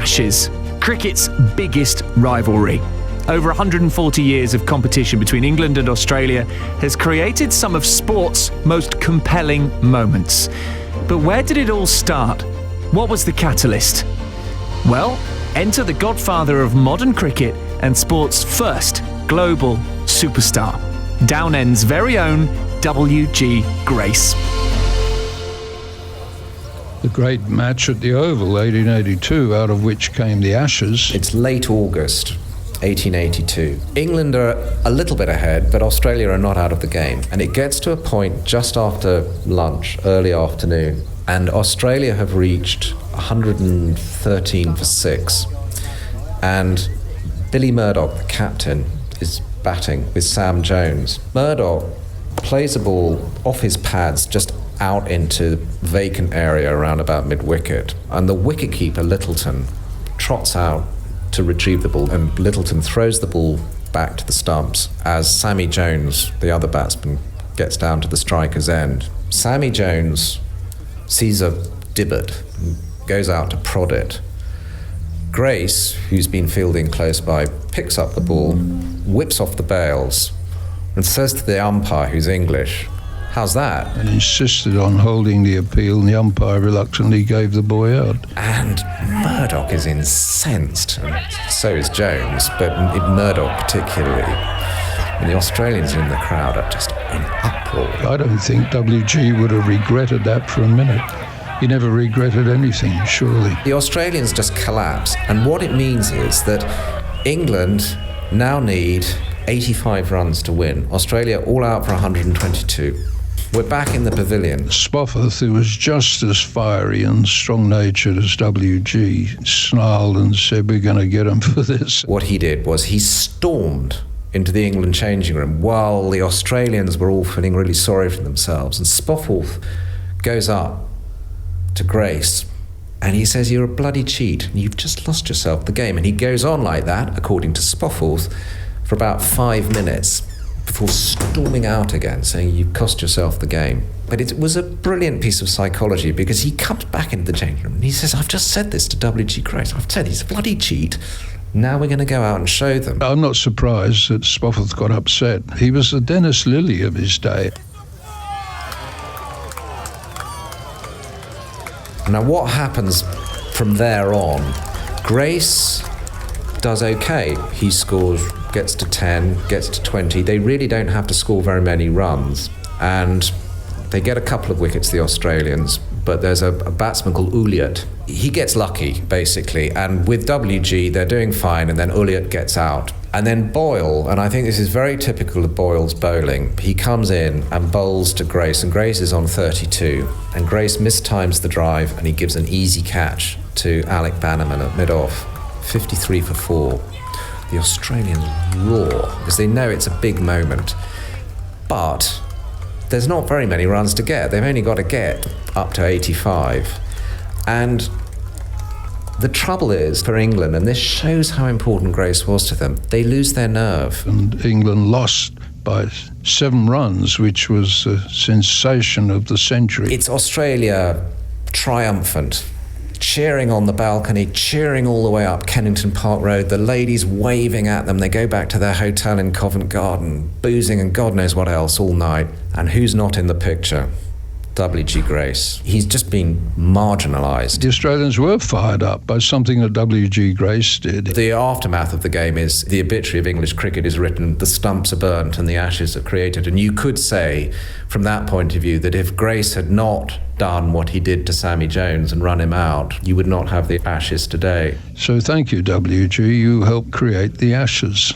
Ashes, cricket's biggest rivalry. Over 140 years of competition between England and Australia has created some of sport's most compelling moments. But where did it all start? What was the catalyst? Well, enter the godfather of modern cricket and sport's first global superstar, Downend's very own W.G. Grace. The great match at the Oval, 1882, out of which came the Ashes. It's late August 1882. England are a little bit ahead, but Australia are not out of the game. And it gets to a point just after lunch, early afternoon, and Australia have reached 113 for 6. And Billy Murdoch, the captain, is batting with Sam Jones. Murdoch plays a ball off his pads just out into vacant area around about mid-wicket, and the wicketkeeper Littleton trots out to retrieve the ball, and Littleton throws the ball back to the stumps as Sammy Jones, the other batsman, gets down to the striker's end. Sammy Jones sees a divot and goes out to prod it. Grace, who's been fielding close by, picks up the ball, whips off the bails, and says to the umpire, who's English, "How's that?" And insisted on holding the appeal, and the umpire reluctantly gave the boy out. And Murdoch is incensed, and so is Jones, but Murdoch particularly. And the Australians in the crowd are just in uproar. I don't think WG would have regretted that for a minute. He never regretted anything, surely. The Australians just collapse, and what it means is that England now need 85 runs to win. Australia all out for 122. We're back in the pavilion. Spofforth, who was just as fiery and strong-natured as WG, snarled and said, "We're going to get him for this." What he did was he stormed into the England changing room while the Australians were all feeling really sorry for themselves. And Spofforth goes up to Grace and he says, "You're a bloody cheat. You've just lost yourself the game." And he goes on like that, according to Spofforth, for about 5 minutes before storming out again, saying, "You've cost yourself the game." But it was a brilliant piece of psychology, because he comes back into the changing room and he says, "I've just said this to W.G. Grace. I've said he's a bloody cheat. Now we're going to go out and show them." I'm not surprised that Spofforth got upset. He was the Dennis Lilly of his day. Now what happens from there on? Grace does okay. He scores, gets to 10, gets to 20. They really don't have to score very many runs. And they get a couple of wickets, the Australians, but there's a batsman called Ulliott. He gets lucky, basically, and with WG, they're doing fine, and then Ulliott gets out. And then Boyle, and I think this is very typical of Boyle's bowling, he comes in and bowls to Grace, and Grace is on 32, and Grace mistimes the drive, and he gives an easy catch to Alec Bannerman at mid-off, 53 for 4. The Australians roar, because they know it's a big moment. But there's not very many runs to get. They've only got to get up to 85. And the trouble is, for England, and this shows how important Grace was to them, they lose their nerve. And England lost by 7 runs, which was the sensation of the century. It's Australia triumphant, cheering on the balcony, cheering all the way up Kennington Park Road, the ladies waving at them. They go back to their hotel in Covent Garden, boozing and God knows what else all night. And who's not in the picture? W.G. Grace. He's just been marginalised. The Australians were fired up by something that W.G. Grace did. The aftermath of the game is the obituary of English cricket is written, "The stumps are burnt and the ashes are created." And you could say, from that point of view, that if Grace had not done what he did to Sammy Jones and run him out, you would not have the Ashes today. So thank you, W.G. You helped create the Ashes.